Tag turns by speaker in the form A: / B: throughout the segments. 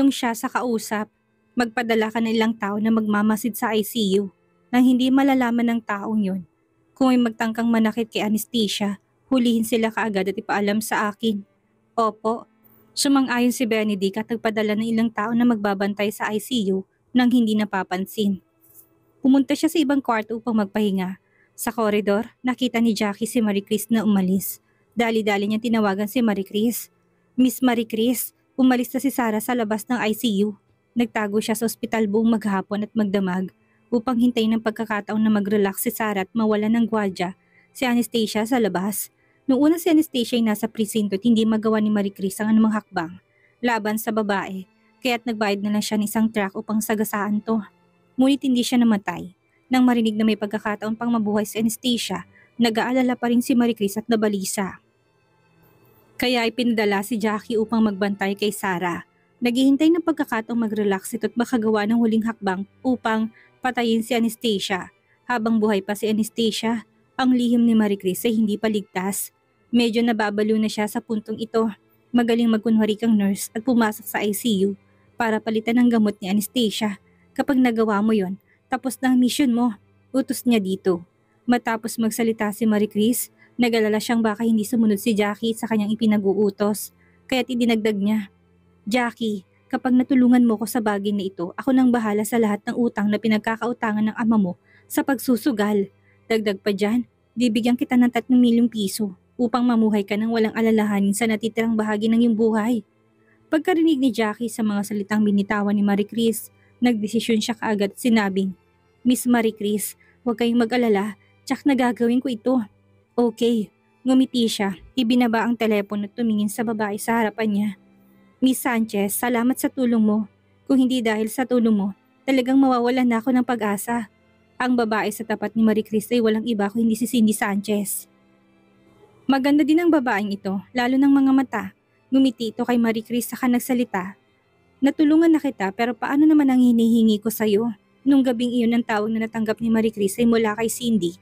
A: Kung siya sa kausap, magpadala ka ng ilang tao na magmamasid sa ICU nang hindi malalaman ng taong yun. Kung may magtangkang manakit kay Anesthesia, hulihin sila kaagad at ipaalam sa akin. Opo. Sumang-ayon si Benedict at nagpadala ng ilang tao na magbabantay sa ICU nang hindi napapansin. Pumunta siya sa ibang kwarto upang magpahinga. Sa koridor, nakita ni Jackie si Marie Chris na umalis. Dali-dali niya tinawagan si Marie Chris. Miss Marie Chris, umalis na si Sarah sa labas ng ICU. Nagtago siya sa ospital buong maghapon at magdamag upang hintayin ng pagkakataon na mag-relax si Sarah at mawala ng gwardiya si Anastasia sa labas. Noong una si Anastasia ay nasa presinto at hindi magawa ni Marie Chris ang anumang hakbang laban sa babae, kaya't nagbayad na lang siya ng isang truck upang sagasaan to. Ngunit hindi siya namatay. Nang marinig na may pagkakataon pang mabuhay si Anastasia, nag-aalala pa rin si Marie Chris at nabalisa. Kaya ay pinadala si Jackie upang magbantay kay Sarah. Naghihintay ng pagkakataong mag-relax ito at makagawa ng huling hakbang upang patayin si Anastasia. Habang buhay pa si Anastasia, ang lihim ni Marie Chris ay hindi pa ligtas. Medyo nababaliw na siya sa puntong ito. Magaling magkunwari kang nurse at pumasok sa ICU para palitan ang gamot ni Anastasia. Kapag nagawa mo yon, tapos na ang mission mo. Utos niya dito. Matapos magsalita si Marie Chris, nag-alala siyang baka hindi sumunod si Jackie sa kanyang ipinag-uutos. Kaya't idinagdag niya, Jackie, kapag natulungan mo ko sa bagay na ito, ako nang bahala sa lahat ng utang na pinagkakautangan ng ama mo sa pagsusugal. Dagdag pa dyan, bibigyan kita ng 3 milyong piso upang mamuhay ka ng walang alalahanin sa natitirang bahagi ng iyong buhay. Pagkarinig ni Jackie sa mga salitang binitawan ni Marie Chris, nagdesisyon siya kaagad at sinabing, Miss Marie Chris, huwag kayong mag-alala, tsak na gagawin ko ito. Okay, ngumiti siya, ibinaba ang telepono at tumingin sa babae sa harapan niya. Miss Sanchez, salamat sa tulong mo. Kung hindi dahil sa tulong mo, talagang mawawalan na ako ng pag-asa. Ang babae sa tapat ni Marie Chris ay walang iba kung hindi si Cindy Sanchez. Maganda din ang babaeng ito, lalo ng mga mata. Ngumiti ito kay Marie Chris saka nagsalita. Natulungan na kita pero paano naman ang hinihingi ko sa'yo? Nung gabing iyon ang tawag na natanggap ni Marie Chris ay mula kay Cindy.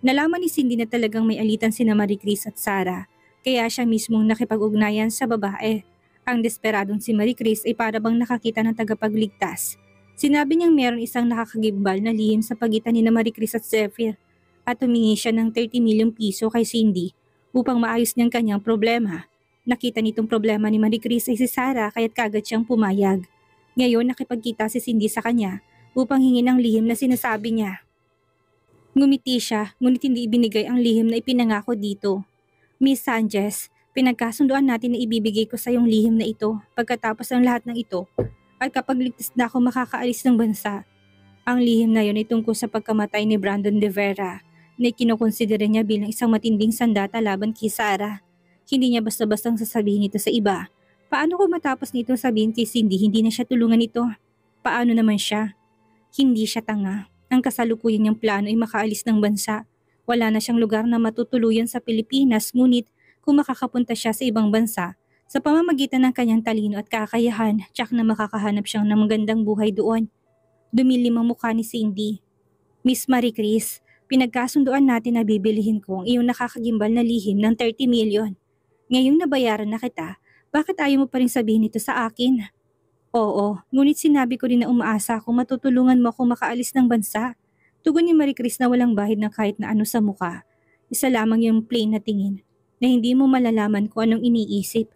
A: Nalaman ni Cindy na talagang may alitan sina Marie Chris at Sarah, kaya siya mismong nakipag-ugnayan sa babae. Ang desperadong si Marie Chris ay para bang nakakita ng tagapagligtas. Sinabi niyang meron isang nakakagimbal na lihim sa pagitan ni Marie Chris at Zephyr at humingi siya ng 30 milyong piso kay Cindy upang maayos niyang kanyang problema. Nakita nitong problema ni Marie Chris ay si Sarah kaya't kagad siyang pumayag. Ngayon nakipagkita si Cindy sa kanya upang hingin ang lihim na sinasabi niya. Ngumiti siya ngunit hindi ibinigay ang lihim na ipinangako dito. Miss Sanchez, pinagkasunduan natin na ibibigay ko sa iyong lihim na ito pagkatapos ng lahat ng ito at kapag ligtas na ako makakaalis ng bansa. Ang lihim na yon ay tungkol sa pagkamatay ni Brandon De Vera na kinukonsidera niya bilang isang matinding sandata laban kay Sarah. Hindi niya basta-bastang sasabihin ito sa iba. Paano kung matapos nito sabihin kay Cindy hindi na siya tulungan ito? Paano naman siya? Hindi siya tanga. Ang kasalukuyan niyang plano ay makaalis ng bansa. Wala na siyang lugar na matutuluyan sa Pilipinas ngunit kung makakapunta siya sa ibang bansa, sa pamamagitan ng kanyang talino at kakayahan, tiyak na makakahanap siyang ng magandang buhay doon. Dumilim ang mukha ni Cindy. Miss Marie Chris, pinagkasunduan natin na bibilihin ko ang iyong nakakagimbal na lihim ng 30 milyon. Ngayong nabayaran na kita, bakit ayaw mo pa rin sabihin ito sa akin? Oo, ngunit sinabi ko rin na umaasa kung matutulungan mo akong makaalis ng bansa. Tugon ni Marie Chris na walang bahid ng kahit na ano sa mukha. Isa lamang yung plain na tingin na hindi mo malalaman kung anong iniisip.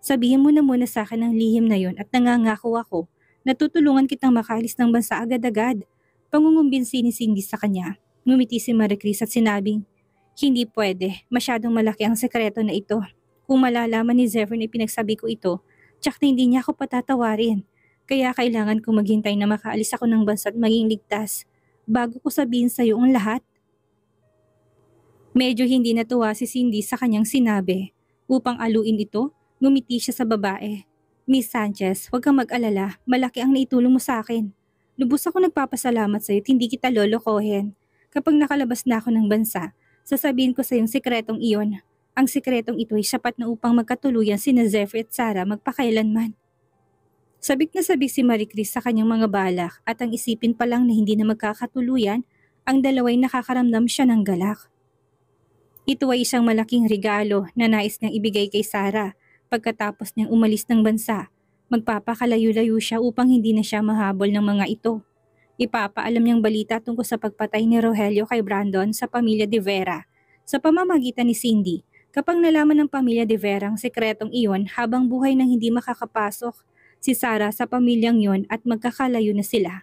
A: Sabihin mo na muna sa akin ang lihim na yon at nangangako ako na tutulungan kitang makaalis ng bansa agad-agad. Pangungumbinsi ni Cindy sa kanya. Ngumiti si Marie Chris at sinabing, hindi pwede, masyadong malaki ang sekreto na ito. Kung malalaman ni Zephyr na pinagsabi ko ito, tsak na hindi niya ako patatawarin. Kaya kailangan kong maghintay na makaalis ako ng bansa at maging ligtas bago ko sabihin sa iyo ang lahat. Medyo hindi natuwa si Cindy sa kanyang sinabi. Upang aluin ito, ngumiti siya sa babae. Miss Sanchez, huwag kang mag-alala, malaki ang naitulong mo sa akin. Lubos ako nagpapasalamat sa iyo at hindi kita lolokohin. Kapag nakalabas na ako ng bansa, sasabihin ko sa iyong sikretong iyon. Ang sikretong ito ay sapat na upang magkatuluyan sina Zephyr at Sarah magpakailanman. Sabik na sabik si Marie Chris sa kanyang mga balak at ang isipin pa lang na hindi na magkakatuluyan, ang dalaway nakakaramdam siya ng galak. Ito ay isang malaking regalo na nais niyang ibigay kay Sarah pagkatapos niyang umalis ng bansa. Magpapakalayo-layo siya upang hindi na siya mahabol ng mga ito. Ipapaalam niyang balita tungkol sa pagpatay ni Rogelio kay Brandon sa pamilya de Vera. Sa pamamagitan ni Cindy, kapag nalaman ng pamilya de Vera ang sekretong iyon habang buhay nang hindi makakapasok si Sarah sa pamilyang yon at magkakalayo na sila.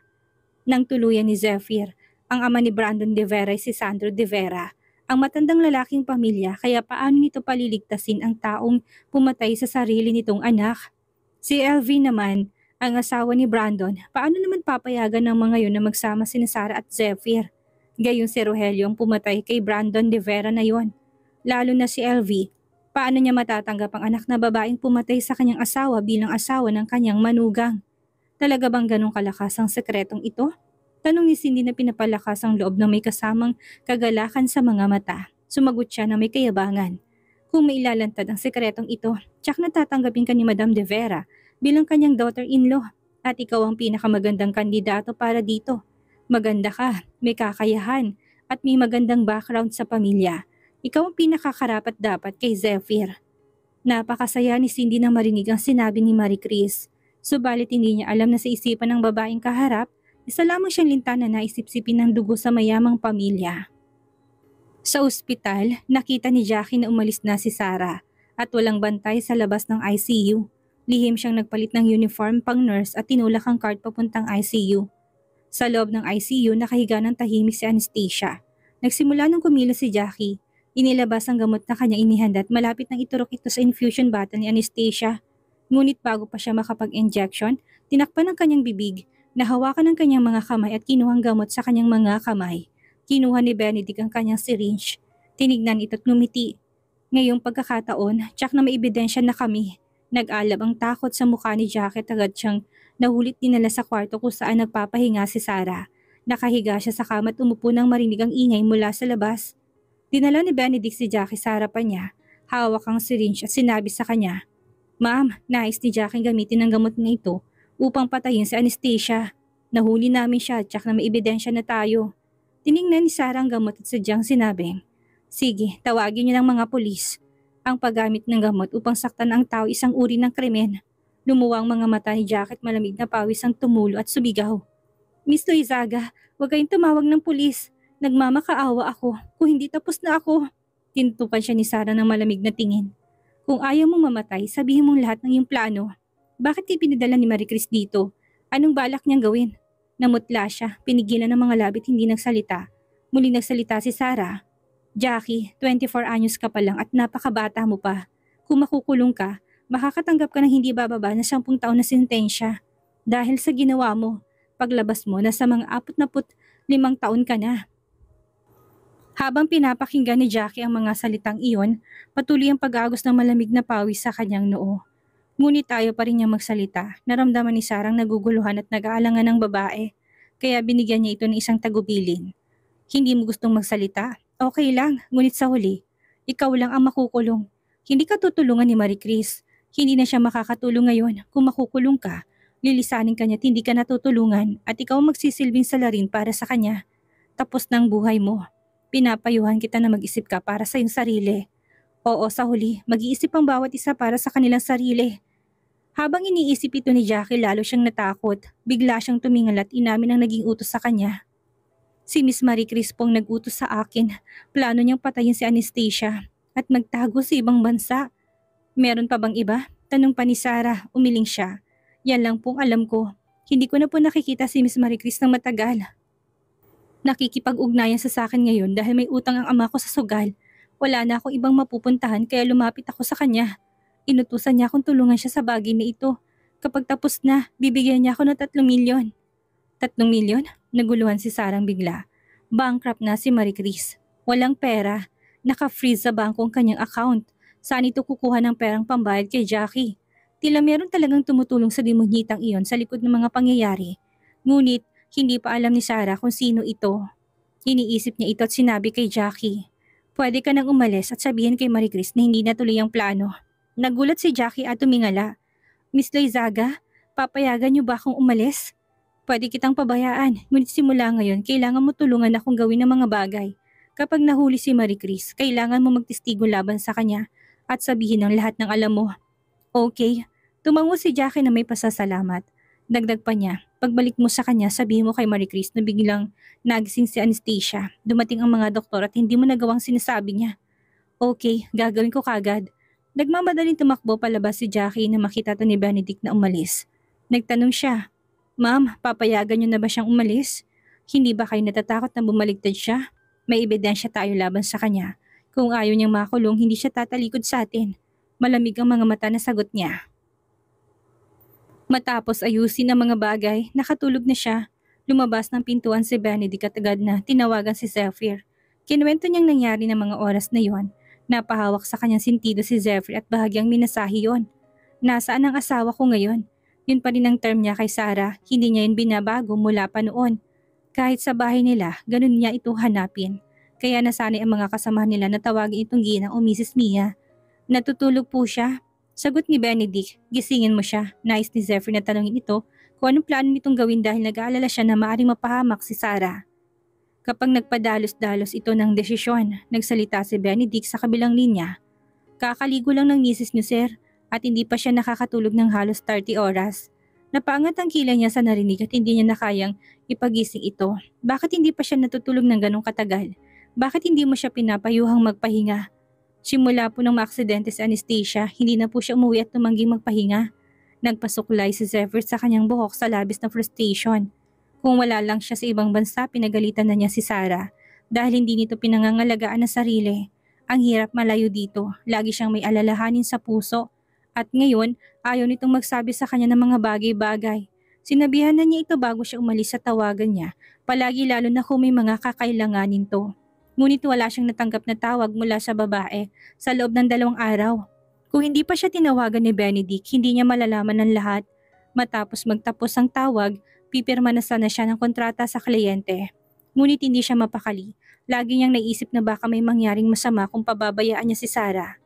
A: Nang tuluyan ni Zephyr, ang ama ni Brandon de Vera ay si Sandro de Vera, ang matandang lalaking pamilya, kaya paano nito paliligtasin ang taong pumatay sa sarili nitong anak? Si LV naman, ang asawa ni Brandon, paano naman papayagan ng mga yun na magsama sina Sarah at Zephyr? Gayong si Rogelio ang pumatay kay Brandon de Vera na yon. Lalo na si LV, paano niya matatanggap ang anak na babaeng pumatay sa kanyang asawa bilang asawa ng kanyang manugang? Talaga bang ganong kalakas ang sekretong ito? Tanong ni Cindy na pinapalakas ang loob na may kasamang kagalakan sa mga mata. Sumagot siya na may kayabangan. Kung mailalantad ang sekretong ito, tsak na tatanggapin ka ni Madame de Vera bilang kanyang daughter-in-law at ikaw ang pinakamagandang kandidato para dito. Maganda ka, may kakayahan at may magandang background sa pamilya. Ikaw ang pinakakarapat dapat kay Zephyr. Napakasaya ni Cindy na marinig ang sinabi ni Marie Chris. Subalit hindi niya alam na sa isipan ng babaeng kaharap, isa lamang siyang lintana na isipsipin ng dugo sa mayamang pamilya. Sa ospital, nakita ni Jackie na umalis na si Sarah at walang bantay sa labas ng ICU. Lihim siyang nagpalit ng uniform pang nurse at tinulak ang cart papuntang ICU. Sa loob ng ICU, nakahiga ng tahimik si Anastasia. Nagsimula nung kumilos si Jackie. Inilabas ang gamot na kanyang inihanda at malapit nang iturok ito sa infusion bottle ni Anastasia. Ngunit bago pa siya makapag-injection, tinakpan ng kanyang bibig, nahawakan ng kanyang mga kamay at kinuhang gamot sa kanyang mga kamay. Kinuha ni Benedict ang kanyang syringe. Tinignan ito at ngumiti. Ngayong pagkakataon, tsak na may ebidensya na kami. Nag-alab ang takot sa mukha ni Jackie at agad siyang nahulit dinala sa kwarto kung saan nagpapahinga si Sarah. Nakahiga siya sa kama at umupo nang marinig ang ingay mula sa labas. Dinala ni Benedict si Jackie sa harapan niya. Hawak ang syringe at sinabi sa kanya, "Ma'am, nais ni Jackie gamitin ang gamot na ito upang patayin si Anastasia. Nahuli namin siya at tsak na may ebidensya na tayo." Tiningnan ni Sarah ang gamot at sadyang sinabing, "Sige, tawagin niyo ng mga pulis." Ang paggamit ng gamot upang saktan ang tao isang uri ng krimen. Lumuwang mga mata ni Jack at malamig na pawis ang tumulo at subigaw. "Miss Loizaga, huwag kayong tumawag ng pulis. Nagmamakaawa ako. Kung hindi tapos na ako." Tinutukan siya ni Sarah ng malamig na tingin. "Kung ayaw mong mamatay, sabihin mong lahat ng iyong plano. Bakit kayo pinadala ni Marie Chris dito? Anong balak niyang gawin?" Namutla siya, pinigilan ng mga labit hindi nagsalita. Muli nagsalita si Sarah. "Jackie, 24 anyos ka pa lang at napakabata mo pa. Kung makukulong ka, makakatanggap ka ng hindi bababa na 10 taon na sentensya. Dahil sa ginawa mo, paglabas mo nasa mga 45 taon ka na." Habang pinapakinggan ni Jackie ang mga salitang iyon, patuloy ang pag-agos ng malamig na pawis sa kanyang noo. Ngunit tayo pa rin niyang magsalita. Naramdaman ni Sarang naguguluhan at nag-aalangan ng babae, kaya binigyan niya ito ng isang tagubilin. "Hindi mo gustong magsalita? Okay lang, ngunit sa huli, ikaw lang ang makukulong. Hindi ka tutulungan ni Marie Chris. Hindi na siya makakatulong ngayon. Kung makukulong ka, lilisanin ka niya at hindi ka natutulungan at ikaw ang magsisilbing salarin para sa kanya. Tapos ng buhay mo. Pinapayuhan kita na mag-isip ka para sa iyong sarili. Oo, sa huli, mag-iisip ang bawat isa para sa kanilang sarili." Habang iniisip ito ni Jackie, lalo siyang natakot. Bigla siyang tumingal at inamin ang naging utos sa kanya. "Si Miss Marie Chris pong nag-utos sa akin. Plano niyang patayin si Anastasia at magtago sa ibang bansa." "Meron pa bang iba?" tanong pa ni Sarah. Umiling siya. "Yan lang pong alam ko. Hindi ko na po nakikita si Miss Marie Chris ng matagal. Nakikipag-ugnayan sa akin ngayon dahil may utang ang ama ko sa sugal. Wala na akong ibang mapupuntahan kaya lumapit ako sa kanya. Inutusan niya akong tulungan siya sa bagay na ito. Kapag tapos na, bibigyan niya ako ng 3 milyon. 3 milyon? Naguluhan si Sarang bigla. Bankrupt na si Marie Chris. Walang pera. Naka-freeze sa bangko ang kanyang account. Saan ito kukuha ng perang pambayad kay Jackie? Tila meron talagang tumutulong sa demonyitang iyon sa likod ng mga pangyayari. Ngunit, hindi pa alam ni Sarah kung sino ito. Iniisip niya ito at sinabi kay Jackie, "Pwede ka nang umalis at sabihin kay Marie Chris na hindi natuloy ang plano." Nagulat si Jackie at tumingala. "Miss Loizaga, papayagan niyo ba akong umalis? Pwede kitang pabayaan, ngunit simula ngayon kailangan mo tulungan akong gawin ng mga bagay. Kapag nahuli si Marie Chris, kailangan mo magtestigo laban sa kanya at sabihin ang lahat ng alam mo." "Okay, Tumango si Jackie na may pasasalamat. Dagdag pa niya, pagbalik mo sa kanya sabihin mo kay Marie Chris na biglang nagising si Anastasia. Dumating ang mga doktor at hindi mo nagawang sinasabi niya. Okay, gagawin ko kagad. Nagmamadaling tumakbo palabas si Jackie na makita to ni Benedict na umalis. Nagtanong siya, Ma'am, papayagan niyo na ba siyang umalis? Hindi ba kayo natatakot na bumaligtad siya? May ebidensya tayo laban sa kanya. Kung ayaw niyang makulong, hindi siya tatalikod sa atin. Malamig ang mga mata na sagot niya. Matapos ayusin ang mga bagay, nakatulog na siya. Lumabas ng pintuan si Benedict at agad na tinawagan si Zephyr. Kinuwento niyang nangyari ng mga oras na yon. Napahawak sa kanyang sentido si Zephyr at bahagyang minasahi yon. Nasaan ang asawa ko ngayon? Yun pa rin ang term niya kay Sarah, hindi niya yun binabago mula pa noon. Kahit sa bahay nila, ganun niya ito hanapin. Kaya nasanay ang mga kasama nila na tawagin itong Ginang o Mrs. Mia. Natutulog po siya. Sagot ni Benedict, gisingin mo siya. Nais ni Zephyr na tanongin ito kung anong plano nitong gawin dahil nag-aalala siya na maaaring mapahamak si Sarah. Kapag nagpadalos-dalos ito ng desisyon, nagsalita si Benedict sa kabilang linya. Kakaligo lang ng misis niyo, sir, at hindi pa siya nakakatulog ng halos 30 oras. Napaangat ang kilay niya sa narinig at hindi niya nakayang ipagising ito. Bakit hindi pa siya natutulog ng ganong katagal? Bakit hindi mo siya pinapayuhang magpahinga? Simula po nang maaksidente si Anastasia, hindi na po siya umuwi at tumangging magpahinga. Nagpasuklay si Zephyr sa kanyang buhok sa labis na frustration. Kung wala lang siya sa ibang bansa, pinagalitan na niya si Sarah dahil hindi nito pinangangalagaan ang sarili. Ang hirap malayo dito, lagi siyang may alalahanin sa puso. At ngayon, ayaw nitong magsabi sa kanya ng mga bagay-bagay. Sinabihan na niya ito bago siya umalis sa tawagan niya, palagi lalo na kung may mga kakailanganin to. Ngunit wala siyang natanggap na tawag mula sa babae sa loob ng 2 araw. Kung hindi pa siya tinawagan ni Benedict, hindi niya malalaman ng lahat. Matapos magtapos ang tawag, pipirma na sana siya ng kontrata sa kliyente. Ngunit hindi siya mapakali. Lagi niyang naisip na baka may mangyaring masama kung pababayaan niya si Sarah.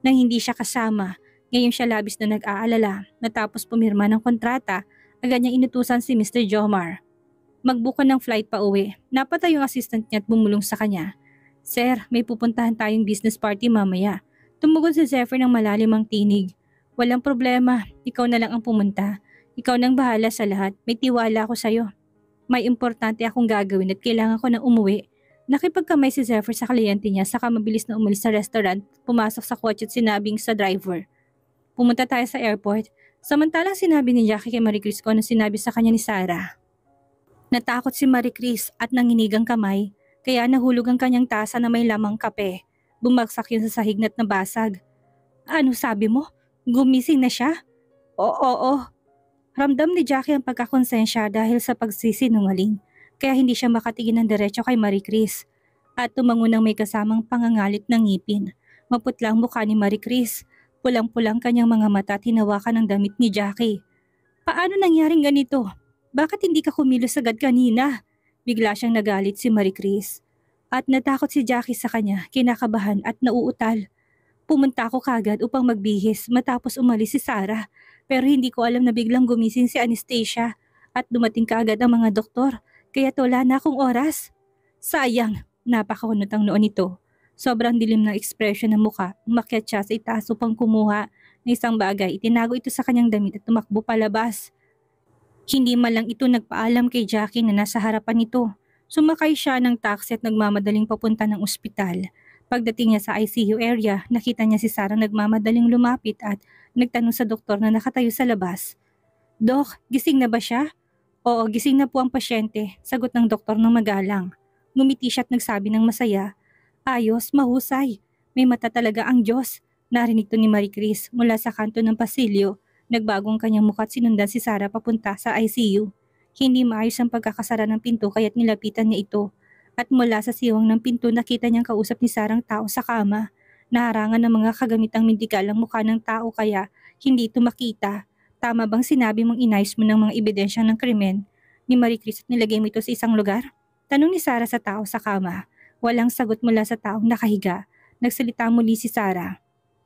A: Nang hindi siya kasama, ngayon siya labis na nag-aalala. Natapos pumirma ng kontrata, agad niyang inutusan si Mr. Jomar. Magbuko ng flight pa uwi. Napatay yung assistant niya at bumulong sa kanya. Sir, may pupuntahan tayong business party mamaya. Tumugon si Zephyr ng malalim ang tinig. Walang problema, ikaw na lang ang pumunta. Ikaw nang bahala sa lahat, may tiwala ako sa'yo. May importante akong gagawin at kailangan ko na umuwi. Nakipagkamay si Zephyr sa kliyente niya saka mabilis na umalis sa restaurant, pumasok sa kotse at sinabing sa driver. Pumunta tayo sa airport. Samantalang sinabi ni Jackie kay Marie Chris kung ano sinabi sa kanya ni Sarah. Natakot si Marie Chris at nanginig ang kamay, kaya nahulog ang kanyang tasa na may lamang kape. Bumagsak yun sa sahig na't nabasag. Ano sabi mo? Gumising na siya? Oo. Ramdam ni Jackie ang pagkakonsensya dahil sa pagsisinungaling, kaya hindi siya makatingin ng diretso kay Marie Chris. At tumango ng may kasamang pangangalit ng ngipin. Maputla ang mukha ni Marie Chris. Pulang-pulang kanyang mga mata at hinawakan ng damit ni Jackie. Paano nangyaring ganito? Bakit hindi ka kumilos agad kanina? Bigla siyang nagalit si Marie Chris. At natakot si Jackie sa kanya, kinakabahan at nauutal. Pumunta ako kagad upang magbihis matapos umalis si Sarah. Pero hindi ko alam na biglang gumising si Anastasia at dumating kaagad ang mga doktor. Kaya wala na akong oras. Sayang, napakunot ang noon nito. Sobrang dilim ng ekspresyon ng muka, umakyat siya sa itaas upang kumuha ng isang bagay. Itinago ito sa kanyang damit at tumakbo palabas. Hindi man lang ito nagpaalam kay Jackie na nasa harapan nito. Sumakay siya ng taxi at nagmamadaling papunta ng ospital. Pagdating niya sa ICU area, nakita niya si Sarah nagmamadaling lumapit at nagtanong sa doktor na nakatayo sa labas. Dok, gising na ba siya? Oo, gising na po ang pasyente, sagot ng doktor ng magalang. Ngumiti siya at nagsabi ng masaya. Ayos, mahusay. May mata talaga ang Diyos. Narinig to ni Marie Chris mula sa kanto ng pasilyo. Nagbagong kanyang mukha at sinundan si Sarah papunta sa ICU. Hindi maayos ang pagkakasara ng pinto kaya't nilapitan niya ito. At mula sa siwang ng pinto nakita niyang kausap ni Sarah ang tao sa kama. Naharangan ng mga kagamitang medikal ang mukha ng tao kaya hindi ito makita. Tama bang sinabi mong inayos mo ng mga ebidensya ng krimen ni Marie Chris at nilagay mo ito sa isang lugar? Tanong ni Sarah sa tao sa kama. Walang sagot mula sa taong nakahiga. Nagsalita muli si Sarah.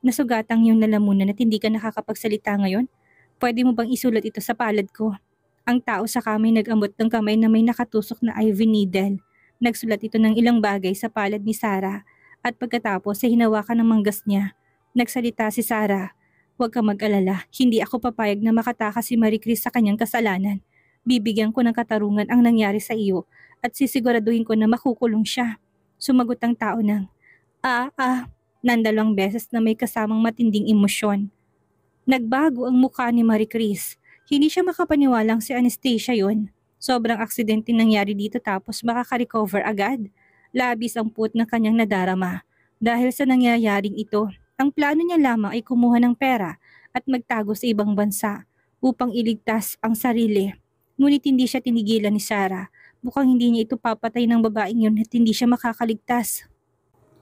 A: Nasugatang iyong lalamunan at hindi ka nakakapagsalita ngayon? Pwede mo bang isulat ito sa palad ko? Ang tao sa kamay nag-ambot ng kamay na may nakatusok na IV needle. Nagsulat ito ng ilang bagay sa palad ni Sarah at pagkatapos ay hinawakan ng manggas niya. Nagsalita si Sarah. Huwag ka mag-alala, hindi ako papayag na makatakas si Marie Chris sa kanyang kasalanan. Bibigyan ko ng katarungan ang nangyari sa iyo at sisiguraduhin ko na makukulong siya. Sumagot ang tao ng, nandalawang beses na may kasamang matinding emosyon. Nagbago ang mukha ni Marie Chris. Hindi siya makapaniwalang si Anastasia yon. Sobrang aksidente nangyari dito tapos makaka-recover agad. Labis ang puot ng kanyang nadarama. Dahil sa nangyayaring ito, ang plano niya lamang ay kumuha ng pera at magtago sa ibang bansa upang iligtas ang sarili. Ngunit hindi siya tinigilan ni Sarah. Mukhang hindi niya ito papatay ng babaeng yun at hindi siya makakaligtas.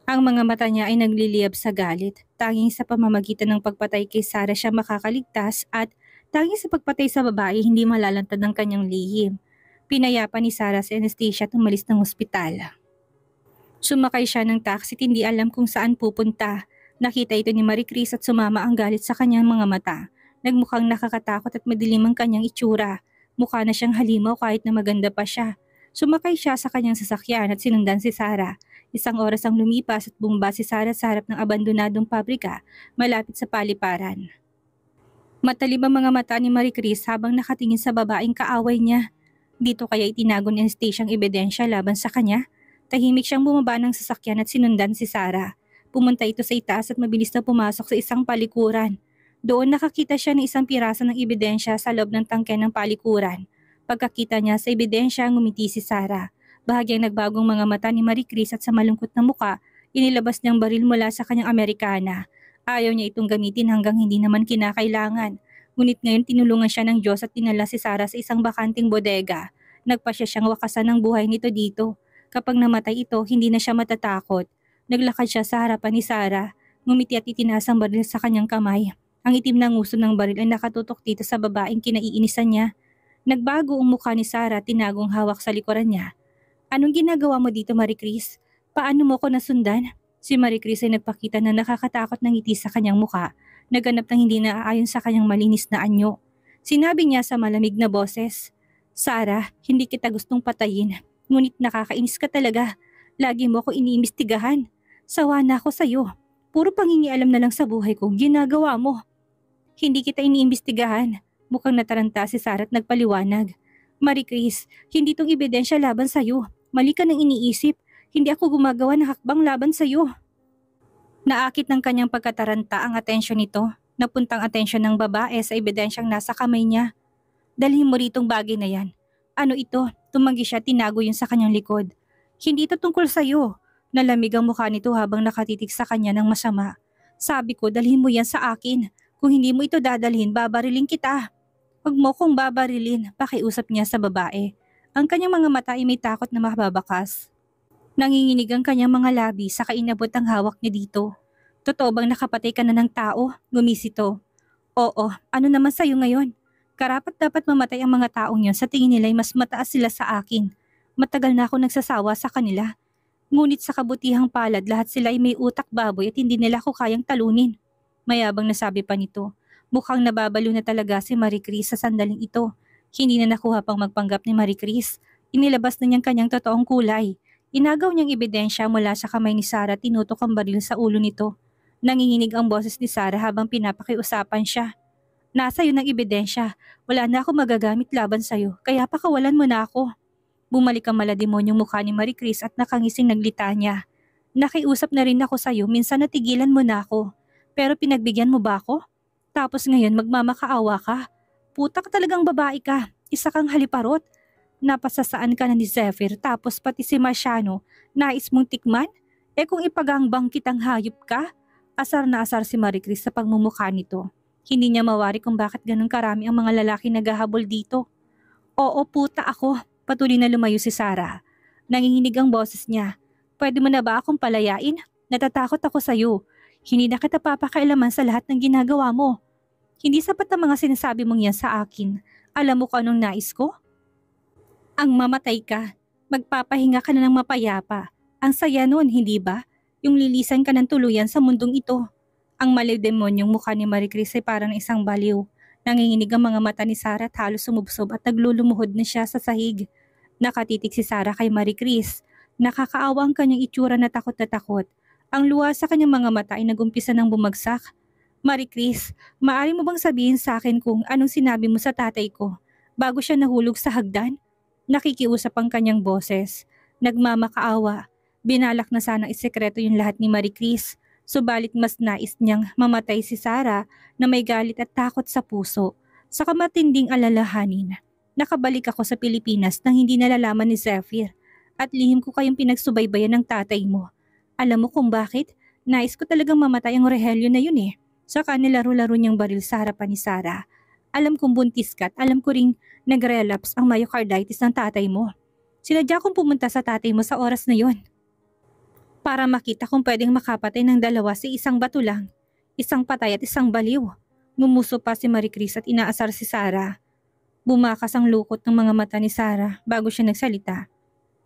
A: Ang mga mata niya ay nagliliyab sa galit. Tanging sa pamamagitan ng pagpatay kay Sarah siya makakaligtas at tanging sa pagpatay sa babae hindi malalantad ang kanyang lihim. Pinayapa ni Sarah si Anastasia at umalis ng ospital. Sumakay siya ng taxi at hindi alam kung saan pupunta. Nakita ito ni Marie Chris at sumama ang galit sa kanyang mga mata. Nagmukhang nakakatakot at madilim ang kanyang itsura. Mukha na siyang halimaw kahit na maganda pa siya. Sumakay siya sa kanyang sasakyan at sinundan si Sarah. Isang oras ang lumipas at bumaba si Sarah sa harap ng abandonadong pabrika malapit sa paliparan. Matalim ang mga mata ni Marie Chris habang nakatingin sa babaeng kaaway niya. Dito kaya itinago ni Anastasia ang ebidensya laban sa kanya? Tahimik siyang bumaba ng sasakyan at sinundan si Sarah. Pumunta ito sa itaas at mabilis na pumasok sa isang palikuran. Doon nakakita siya ng isang piraso ng ebidensya sa loob ng tangke ng palikuran. Pagkakita niya sa ebidensya, ngumiti si Sarah. Bahagyang nagbagong mga mata ni Marie Chris at sa malungkot na muka, inilabas niyang baril mula sa kanyang Amerikana. Ayaw niya itong gamitin hanggang hindi naman kinakailangan. Ngunit ngayon tinulungan siya ng Diyos at dinala si Sarah sa isang bakanting bodega. Nagpasya siyang wakasan ng buhay nito dito. Kapag namatay ito, hindi na siya matatakot. Naglakad siya sa harapan ni Sarah. Ngumiti at itinaas ang baril sa kanyang kamay. Ang itim na nguso ng baril ay nakatutok dito sa babaeng kinaiinisan niya. Nagbago ang mukha ni Sarah, tinagong hawak sa likuran niya. Anong ginagawa mo dito, Marie Chris? Paano mo ko nasundan? Si Marie Chris ay nagpakita na nakakatakot ng ngiti sa kanyang mukha. Naganap ng hindi naaayon sa kanyang malinis na anyo. Sinabi niya sa malamig na boses, Sarah, hindi kita gustong patayin. Ngunit nakakainis ka talaga. Lagi mo ako iniimbestigahan. Sawa na ako sa'yo. Puro pangingialam na lang sa buhay ko, ginagawa mo. Hindi kita iniimbestigahan. Mukhang nataranta si Sarah at nagpaliwanag. Marie Chris, hindi tong ebidensya laban sa'yo. Mali ka nang iniisip. Hindi ako gumagawa ng hakbang laban sa'yo. Naakit ng kanyang pagkataranta ang atensyon nito. Napuntang atensyon ng babae sa ebidensyang nasa kamay niya. Dalhin mo ritong bagay na yan. Ano ito? Tumanggi siya, tinago yun sa kanyang likod. Hindi ito tungkol sa'yo. Nalamig ang mukha nito habang nakatitig sa kanya ng masama. Sabi ko, dalhin mo yan sa akin. Kung hindi mo ito dadalhin, babariling kita. Huwag mo kong babarilin, pakiusap niya sa babae. Ang kanyang mga mata ay may takot na mababakas. Nanginginig ang kanyang mga labi sa kainabot ang hawak niya dito. Totoo bang nakapatay ka na ng tao? Gumisito. Oo, ano naman sa'yo ngayon? Karapat dapat mamatay ang mga taong yon, sa tingin nila ay mas mataas sila sa akin. Matagal na ako nagsasawa sa kanila. Ngunit sa kabutihang palad lahat sila ay may utak baboy at hindi nila ako kayang talunin. Mayabang nasabi pa nito. Mukhang nababalo na talaga si Marie Chris sa sandaling ito. Hindi na nakuha pang magpanggap ni Marie Chris. Inilabas na niyang kanyang totoong kulay. Inagaw niyang ebidensya mula sa kamay ni Sarah, tinutok ang baril sa ulo nito. Nanginginig ang boses ni Sarah habang pinapakiusapan siya. Nasa iyo ng ebidensya. Wala na ako magagamit laban sa'yo, kaya pakawalan mo na ako. Bumalik ang malademonyong mukha ni Marie Chris at nakangising naglitanya. Nakiusap na rin ako sa'yo, minsan natigilan mo na ako. Pero pinagbigyan mo ba ako? Tapos ngayon magmamakaawa ka? Puta ka talagang babae ka, isa kang haliparot. Napasasaan ka na ni Zephyr tapos pati si Marciano, nais mong tikman? Kung ipagangbang kitang hayop ka? Asar na asar si Marie Chris sa pagmumukha nito. Hindi niya mawari kung bakit ganun karami ang mga lalaki naghahabol dito. Oo, puta ako. Patuloy na lumayo si Sarah. Nanginginig ang boses niya. Pwede mo na ba akong palayain? Natatakot ako sa'yo. Hindi na kita papakailaman sa lahat ng ginagawa mo. Hindi sapat ang mga sinasabi mong yan sa akin. Alam mo kung anong nais ko? Ang mamatay ka. Magpapahinga ka na ng mapayapa. Ang saya nun, hindi ba? Yung lilisan ka ng tuluyan sa mundong ito. Ang maliw demonyong mukha ni Marie Chris ay parang isang baliw. Nanginginig ang mga mata ni Sarah at halos sumubsob at naglulumuhod na siya sa sahig. Nakatitig si Sarah kay Marie Chris. Nakakaawa ang kanyang itsura na takot. Ang luha sa kanyang mga mata ay nagumpisa ng bumagsak. Marie Chris, maaari mo bang sabihin sa akin kung anong sinabi mo sa tatay ko bago siya nahulog sa hagdan? Nakikiusap ang kanyang boses. Nagmamakaawa. Binalak na sanang isekreto yung lahat ni Marie Chris. Subalit mas nais niyang mamatay si Sarah na may galit at takot sa puso. Sa kamatinding alalahanin, nakabalik ako sa Pilipinas nang hindi nalalaman ni Zephyr at lihim ko kayong pinagsubaybayan ng tatay mo. Alam mo kung bakit? Nais ko talagang mamatay ang Rogelio na yun eh. Saka nilaro-laro niyang baril sa harapan ni Sarah. Alam kong buntis ka at alam ko ring nag-relapse ang myocarditis ng tatay mo. Sinadya kong pumunta sa tatay mo sa oras na yon para makita kung pwedeng makapatay ng dalawa sa isang bato lang. Isang patay at isang baliw. Mumuso pa si Marie Chris at inaasar si Sarah. Bumakas ang lukot ng mga mata ni Sarah bago siya nagsalita.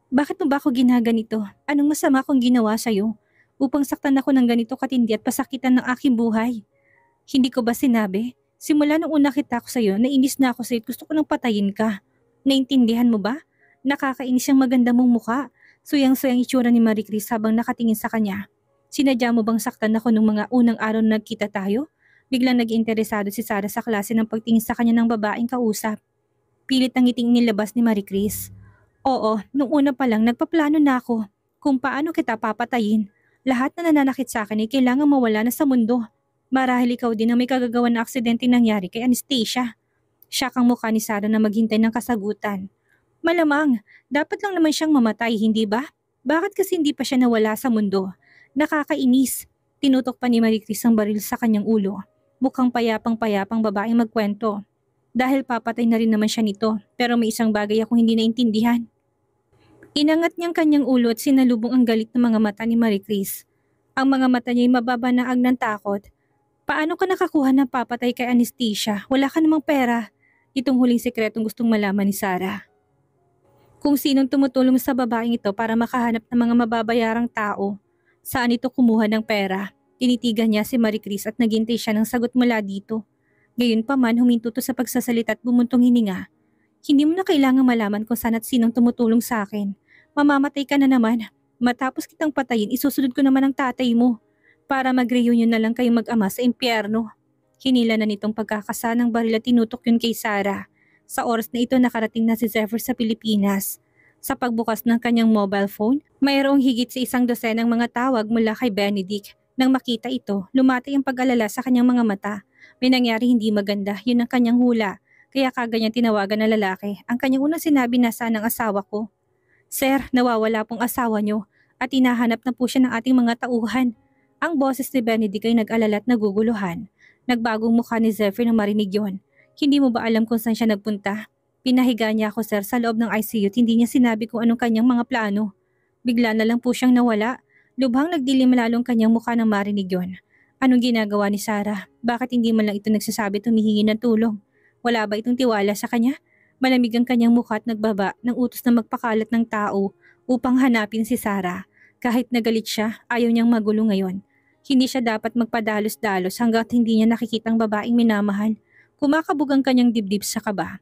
A: Bakit mo ba ako ginaganito? Anong masama kong ginawa sa'yo? Upang saktan ako ng ganito katindi at pasakitan ng aking buhay. Hindi ko ba sinabi? Simula nung una kita ako sa'yo, nainis na ako sa'yo at gusto ko nang patayin ka. Naintindihan mo ba? Nakakainis siyang maganda mong muka. Suyang-suyang itsura ni Marie Chris habang nakatingin sa kanya. Sinadya mo bang saktan ako nung mga unang araw na nagkita tayo? Biglang nag-interesado si Sarah sa klase ng pagtingin sa kanya ng babaeng kausap. Pilit ang ngiting nilabas ni Marie Chris. Oo, nung una pa lang nagpaplano na ako kung paano kita papatayin. Lahat na nananakit sa akin ay kailangang mawala na sa mundo. Marahil ikaw din ang may kagagawa na aksidente nangyari kay Anastasia. Siya kang mukha ni Sarah na maghintay ng kasagutan. Malamang, dapat lang naman siyang mamatay, hindi ba? Bakit kasi hindi pa siya nawala sa mundo? Nakakainis. Tinutok pa ni Marie Chris ang baril sa kanyang ulo. Mukhang payapang-payapang babaeng magkwento. Dahil papatay na rin naman siya nito, pero may isang bagay akong hindi naintindihan. Inangat niyang kanyang ulo at sinalubong ang galit ng mga mata ni Marie Chris. Ang mga mata niya ay mababanaag ng takot. Paano ka nakakuha ng papatay kay Anastasia? Wala ka namang pera. Itong huling sekretong gustong malaman ni Sarah. Kung sinong tumutulong sa babaeng ito para makahanap ng mga mababayarang tao. Saan ito kumuha ng pera? Tinitigan niya si Marie Chris at naghintay siya ng sagot mula dito. Gayunpaman huminto to sa pagsasalita at bumuntong hininga. Hindi mo na kailangang malaman kung saan at sinong tumutulong sa akin. Mamamatay ka na naman. Matapos kitang patayin, isusunod ko naman ang tatay mo. Para mag-reunion na lang kayong mag-ama sa impyerno. Hinila na nitong pagkakasa ng baril at tinutok yun kay Sarah. Sa oras na ito nakarating na si Zephyr sa Pilipinas. Sa pagbukas ng kanyang mobile phone, mayroong higit sa 100 mga tawag mula kay Benedict. Nang makita ito, lumatay ang pag-alala sa kanyang mga mata. May nangyari hindi maganda, yun ang kanyang hula. Kaya kaganyang tinawagan na lalaki. Ang kanyang unang sinabi na saan ang asawa ko. Sir, nawawala pong asawa niyo at hinahanap na po siya ng ating mga tauhan. Ang boses ni Benedict ay nag-alala at naguguluhan. Nagbagong mukha ni Zephyr nang marinig yon. Hindi mo ba alam kung saan siya nagpunta? Pinahiga niya ako sir sa loob ng ICU at hindi niya sinabi kung anong kanyang mga plano. Bigla na lang po siyang nawala. Lubhang nagdilim lalong kanyang mukha nang marinig yon. Anong ginagawa ni Sarah? Bakit hindi man lang ito nagsasabi at humihingi ng tulong? Wala ba itong tiwala sa kanya? Malamig ang kanyang mukha at nagbaba ng utos na magpakalat ng tao upang hanapin si Sarah. Kahit nagalit siya, ayaw niyang magulo ngayon. Hindi siya dapat magpadalos-dalos hanggat hindi niya nakikita ang babaeng minamahal. Kumakabog ang kanyang dibdib sa kaba.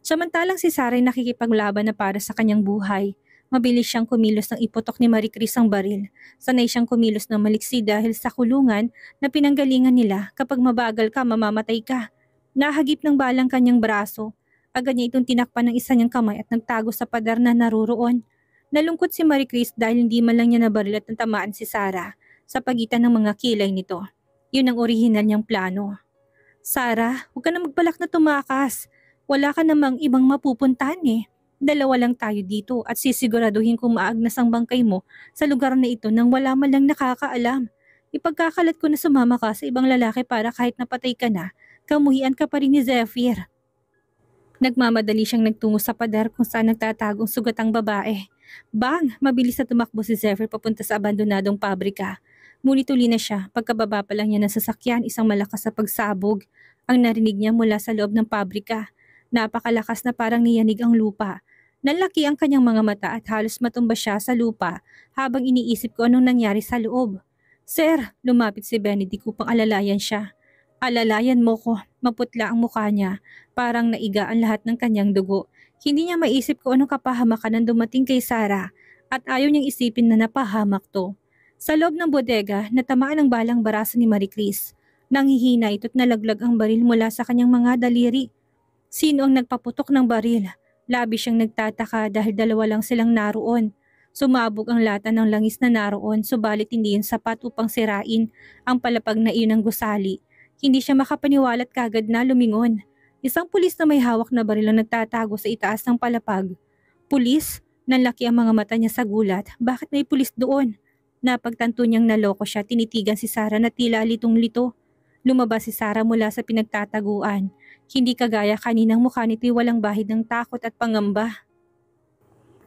A: Samantalang si Sarah ay nakikipaglaban na para sa kanyang buhay. Mabilis siyang kumilos ng iputok ni Marie Chris ang baril. Sanay siyang kumilos ng maliksi dahil sa kulungan na pinanggalingan nila kapag mabagal ka, mamamatay ka. Nahagip ng balang kanyang braso. Agad niya itong tinakpan ng isa niyang kamay at nagtago sa pader na naruroon. Nalungkot si Marie Chris dahil hindi man lang niya nabaril at natamaan si Sarah sa pagitan ng mga kilay nito. Yun ang orihinal niyang plano. Sarah, huwag ka na magbalak na tumakas. Wala ka namang ibang mapupuntahan eh. Dalawa lang tayo dito at sisiguraduhin kung maagnas ang bangkay mo sa lugar na ito nang wala man lang nakakaalam. Ipagkakalat ko na sumama ka sa ibang lalaki para kahit napatay ka na, kamuhian ka pa rin ni Zephyr. Nagmamadali siyang nagtungo sa pader kung saan nagtatagong sugatang babae. Bang! Mabilis na tumakbo si Zephyr papunta sa abandonadong pabrika. Ngunit uli na siya, pagkababa pa lang niya ng sasakyan, isang malakas na pagsabog. Ang narinig niya mula sa loob ng pabrika. Napakalakas na parang niyanig ang lupa. Nalaki ang kanyang mga mata at halos matumba siya sa lupa habang iniisip ko anong nangyari sa loob. Sir, lumapit si Benedict upang alalayan siya. Alalayan mo ko, maputla ang mukha niya, parang naiga ang lahat ng kanyang dugo. Hindi niya maisip kung anong kapahamakan ang dumating kay Sarah at ayaw niyang isipin na napahamak to. Sa loob ng bodega, natamaan ang balang baraso ni Marie Chris. Nanghihina ito't nalaglag ang baril mula sa kanyang mga daliri. Sino ang nagpaputok ng baril? Labi siyang nagtataka dahil dalawa lang silang naroon. Sumabog ang lata ng langis na naroon, subalit hindi yun sapat upang sirain ang palapag na iyon ng gusali. Hindi siya makapaniwala at kagad na lumingon. Isang pulis na may hawak na baril ang nagtatago sa itaas ng palapag. Pulis? Nanlaki ang mga mata niya sa gulat. Bakit may pulis doon? Napagtanto niyang naloko siya, tinitigan si Sarah na tila litong-lito. Lumabas si Sarah mula sa pinagtataguan. Hindi kagaya kaninang mukha nito'y walang bahid ng takot at pangamba.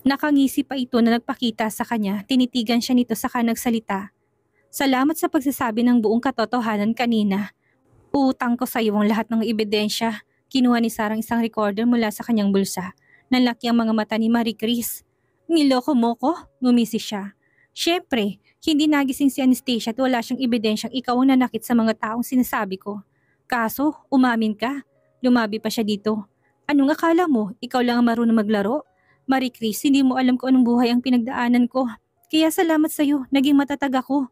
A: Nakangisi pa ito na nagpakita sa kanya, tinitigan siya nito saka nagsalita. Salamat sa pagsasabi ng buong katotohanan kanina. Uutang ko sa iyo ang lahat ng ebidensya. Kinuha ni Sarah isang recorder mula sa kanyang bulsa. Nanlaki ang mga mata ni Marie Chris. Niloko mo ko? Ngumisi siya. Siyempre, hindi nagising si Anastasia at wala siyang ebidensyang ikaw ang nanakit sa mga taong sinasabi ko. Kaso, umamin ka. Lumabi pa siya dito. Anong akala mo? Ikaw lang ang marunong maglaro? Marie Chris, hindi mo alam kung anong buhay ang pinagdaanan ko. Kaya salamat sa iyo, naging matatag ako.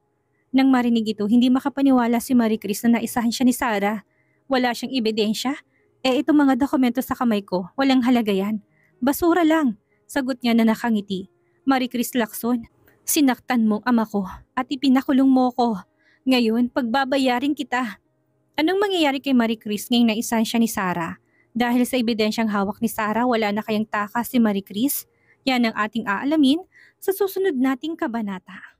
A: Nang marinig ito, hindi makapaniwala si Marie Chris na naisahan siya ni Sarah. Wala siyang ebidensya? Itong mga dokumento sa kamay ko, walang halaga yan. Basura lang, sagot niya na nakangiti. Marie Chris Lacson, sinaktan mong ama ko at ipinakulong mo ko. Ngayon, pagbabayarin kita. Anong mangyayari kay Marie Chris ngayong naisahan siya ni Sarah? Dahil sa ebidensyang hawak ni Sarah, wala na kayang takas si Marie Chris? Yan ang ating aalamin sa susunod nating kabanata.